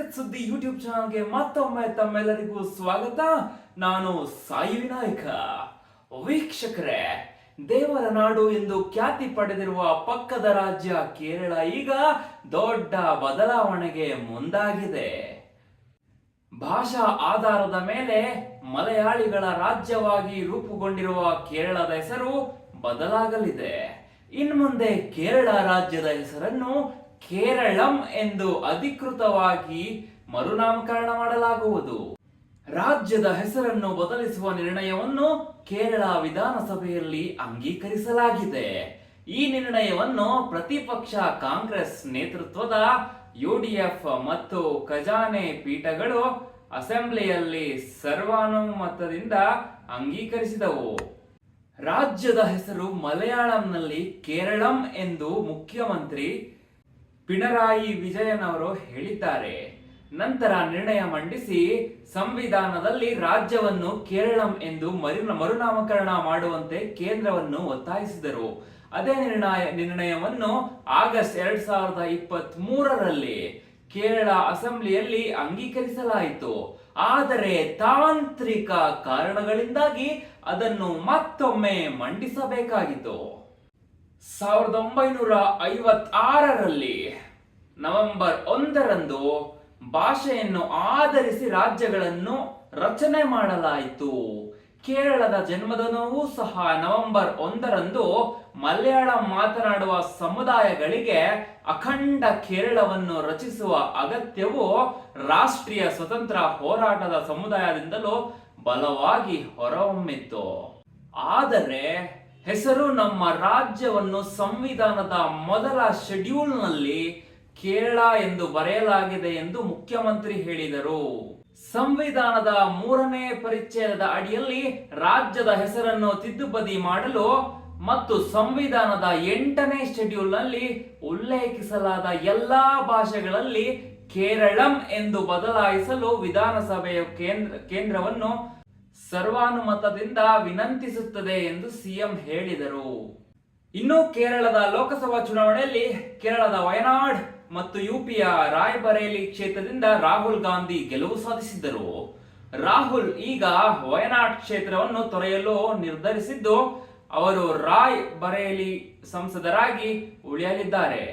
ಸಖತ್ ಸುದ್ದಿ ಯೂಟ್ಯೂಬ್ ಚಾನಲ್ಗೆ ಮತ್ತೊಮ್ಮೆ ತಮ್ಮೆಲ್ಲರಿಗೂ ಸ್ವಾಗತ. ನಾನು ಸಾಯಿ ವಿನಾಯಕ. ವೀಕ್ಷಕರೇ, ದೇವರ ನಾಡು ಎಂದು ಖ್ಯಾತಿ ಪಡೆದಿರುವ ಪಕ್ಕದ ರಾಜ್ಯ ಕೇರಳ ಈಗ ದೊಡ್ಡ ಬದಲಾವಣೆಗೆ ಮುಂದಾಗಿದೆ. ಭಾಷಾ ಆಧಾರದ ಮೇಲೆ ಮಲಯಾಳಿಗಳ ರಾಜ್ಯವಾಗಿ ರೂಪುಗೊಂಡಿರುವ ಕೇರಳದ ಹೆಸರು ಬದಲಾಗಲಿದೆ. ಇನ್ಮುಂದೆ ಕೇರಳ ರಾಜ್ಯದ ಹೆಸರನ್ನು ಕೇರಳಂ ಎಂದು ಅಧಿಕೃತವಾಗಿ ಮರುನಾಮಕರಣ ಮಾಡಲಾಗುವುದು. ರಾಜ್ಯದ ಹೆಸರನ್ನು ಬದಲಿಸುವ ನಿರ್ಣಯವನ್ನು ಕೇರಳ ವಿಧಾನಸಭೆಯಲ್ಲಿ ಅಂಗೀಕರಿಸಲಾಗಿದೆ. ಈ ನಿರ್ಣಯವನ್ನು ಪ್ರತಿಪಕ್ಷ ಕಾಂಗ್ರೆಸ್ ನೇತೃತ್ವದ ಯುಡಿಎಫ್ ಮತ್ತು ಖಜಾನೆ ಪೀಠಗಳು ಅಸೆಂಬ್ಲಿಯಲ್ಲಿ ಸರ್ವಾನುಮತದಿಂದ ಅಂಗೀಕರಿಸಿದವು. ರಾಜ್ಯದ ಹೆಸರು ಮಲಯಾಳಂನಲ್ಲಿ ಕೇರಳಂ ಎಂದು ಮುಖ್ಯಮಂತ್ರಿ ಪಿಣರಾಯಿ ವಿಜಯನ್ ಅವರು ಹೇಳಿದ್ದಾರೆ. ನಂತರ ನಿರ್ಣಯ ಮಂಡಿಸಿ ಸಂವಿಧಾನದಲ್ಲಿ ರಾಜ್ಯವನ್ನು ಕೇರಳಂ ಎಂದು ಮರುನಾಮಕರಣ ಮಾಡುವಂತೆ ಕೇಂದ್ರವನ್ನು ಒತ್ತಾಯಿಸಿದರು. ಅದೇ ನಿರ್ಣಯವನ್ನು ಆಗಸ್ಟ್ 2023ರಲ್ಲಿ ಕೇರಳ ಅಸೆಂಬ್ಲಿಯಲ್ಲಿ ಅಂಗೀಕರಿಸಲಾಯಿತು. ಆದರೆ ತಾಂತ್ರಿಕ ಕಾರಣಗಳಿಂದಾಗಿ ಅದನ್ನು ಮತ್ತೊಮ್ಮೆ ಮಂಡಿಸಬೇಕಾಗಿತ್ತು. 1956ರಲ್ಲಿ ನವೆಂಬರ್ 1ರಂದು ಭಾಷೆಯನ್ನು ಆಧರಿಸಿ ರಾಜ್ಯಗಳನ್ನು ರಚನೆ ಮಾಡಲಾಯಿತು. ಕೇರಳದ ಜನ್ಮದಿನವೂ ಸಹ ನವೆಂಬರ್ 1ರಂದು ಮಲಯಾಳಂ ಮಾತನಾಡುವ ಸಮುದಾಯಗಳಿಗೆ ಅಖಂಡ ಕೇರಳವನ್ನು ರಚಿಸುವ ಅಗತ್ಯವು ರಾಷ್ಟ್ರೀಯ ಸ್ವತಂತ್ರ ಹೋರಾಟದ ಸಮುದಾಯದಿಂದಲೂ ಬಲವಾಗಿ ಹೊರಹೊಮ್ಮಿತ್ತು. ಆದರೆ ಹೆಸರು ನಮ್ಮ ರಾಜ್ಯವನ್ನು ಸಂವಿಧಾನದ ಮೊದಲ ಶೆಡ್ಯೂಲ್ನಲ್ಲಿ ಕೇರಳ ಎಂದು ಬರೆಯಲಾಗಿದೆ ಎಂದು ಮುಖ್ಯಮಂತ್ರಿ ಹೇಳಿದರು. ಸಂವಿಧಾನದ 3ನೇ ಪರಿಚ್ಛೇದದ ಅಡಿಯಲ್ಲಿ ರಾಜ್ಯದ ಹೆಸರನ್ನು ತಿದ್ದುಪಡಿ ಮಾಡಲು ಮತ್ತು ಸಂವಿಧಾನದ 8ನೇ ಶೆಡ್ಯೂಲ್ನಲ್ಲಿ ಉಲ್ಲೇಖಿಸಲಾದ ಎಲ್ಲಾ ಭಾಷೆಗಳಲ್ಲಿ ಕೇರಳಂ ಎಂದು ಬದಲಾಯಿಸಲು ವಿಧಾನಸಭೆಯ ಕೇಂದ್ರವನ್ನು ಸರ್ವಾನುಮತದಿಂದ ವಿನಂತಿಸುತ್ತದೆ ಎಂದು ಸಿಎಂ ಹೇಳಿದರು. ಇನ್ನು ಕೇರಳದ ಲೋಕಸಭಾ ಚುನಾವಣೆಯಲ್ಲಿ ಕೇರಳದ ವಯನಾಡ್ ಮತ್ತು ಯುಪಿಯ ರಾಯ್ಬರೇಲಿ ಕ್ಷೇತ್ರದಿಂದ ರಾಹುಲ್ ಗಾಂಧಿ ಗೆಲುವು ಸಾಧಿಸಿದ್ದರು. ರಾಹುಲ್ ಈಗ ವಯನಾಡ್ ಕ್ಷೇತ್ರವನ್ನು ತೊರೆಯಲು ನಿರ್ಧರಿಸಿದ್ದು, ಅವರು ರಾಯ್ ಬರೇಲಿ ಸಂಸದರಾಗಿ ಉಳಿಯಲಿದ್ದಾರೆ.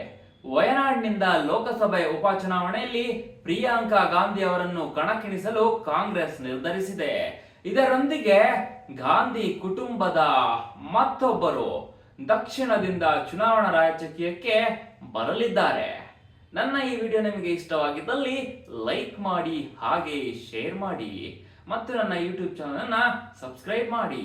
ವಯನಾಡ್ನಿಂದ ಲೋಕಸಭೆ ಉಪಚುನಾವಣೆಯಲ್ಲಿ ಪ್ರಿಯಾಂಕಾ ಗಾಂಧಿ ಅವರನ್ನು ಕಣಕ್ಕಿಳಿಸಲು ಕಾಂಗ್ರೆಸ್ ನಿರ್ಧರಿಸಿದೆ. ಇದರೊಂದಿಗೆ ಗಾಂಧಿ ಕುಟುಂಬದ ಮತ್ತೊಬ್ಬರು ದಕ್ಷಿಣದಿಂದ ಚುನಾವಣಾ ರಾಜಕೀಯಕ್ಕೆ ಬರಲಿದ್ದಾರೆ. ನನ್ನ ಈ ವಿಡಿಯೋ ನಿಮಗೆ ಇಷ್ಟವಾಗಿದ್ದಲ್ಲಿ ಲೈಕ್ ಮಾಡಿ, ಹಾಗೆ ಶೇರ್ ಮಾಡಿ ಮತ್ತು ನನ್ನ ಯೂಟ್ಯೂಬ್ ಚಾನಲ್ ಅನ್ನು ಸಬ್ಸ್ಕ್ರೈಬ್ ಮಾಡಿ.